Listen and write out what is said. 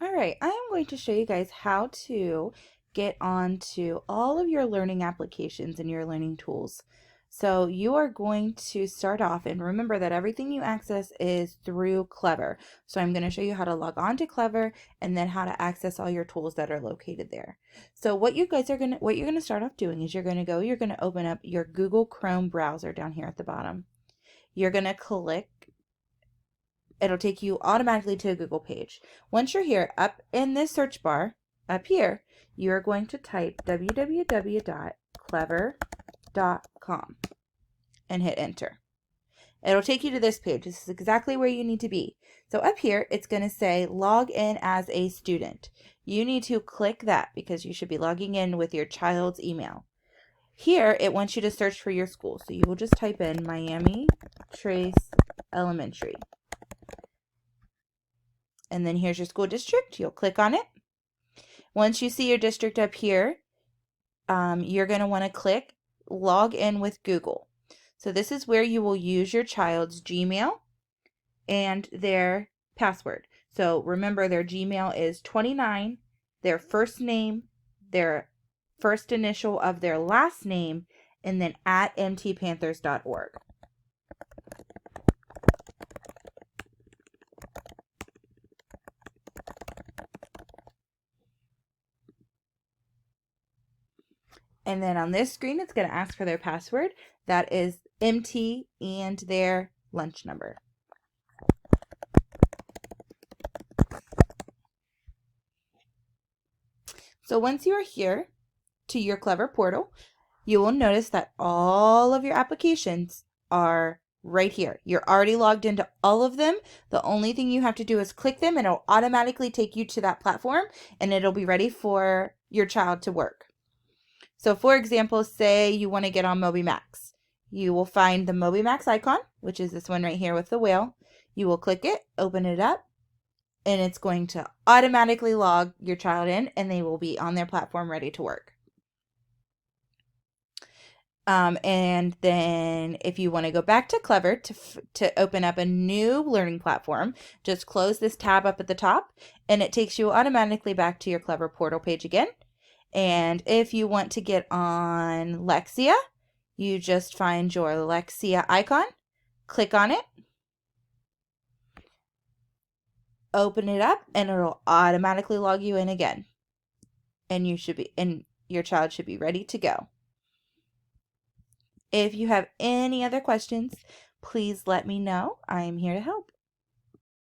All right, I am going to show you guys how to get onto all of your learning applications and your learning tools. So you are going to start off, and remember that everything you access is through Clever. So I'm going to show you how to log on to Clever and then how to access all your tools that are located there. So what you're going to start off doing is you're going to open up your Google Chrome browser down here at the bottom. You're going to click. It'll take you automatically to a Google page. Once you're here, up in this search bar, up here, you're going to type www.clever.com and hit enter. It'll take you to this page. This is exactly where you need to be. So up here, it's going to say log in as a student. You need to click that because you should be logging in with your child's email. Here, it wants you to search for your school. So you will just type in Miami Trace Elementary. And then here's your school district. You'll click on it. Once you see your district up here, you're going to want to click log in with Google. So this is where you will use your child's Gmail and their password. So remember, their Gmail is 29, their first name, their first initial of their last name, and then at mtpanthers.org. And then on this screen, it's going to ask for their password. That is MT and their lunch number. So once you are here to your Clever portal, you will notice that all of your applications are right here. You're already logged into all of them. The only thing you have to do is click them and it'll automatically take you to that platform and it'll be ready for your child to work. So for example, say you want to get on MobyMax. You will find the MobyMax icon, which is this one right here with the whale. You will click it, open it up, and it's going to automatically log your child in and they will be on their platform ready to work. And then if you want to go back to Clever to open up a new learning platform, just close this tab up at the top and it takes you automatically back to your Clever portal page again. And if you want to get on Lexia, you just find your Lexia icon, click on it, open it up, and it'll automatically log you in again. And your child should be ready to go. If you have any other questions, please let me know. I am here to help.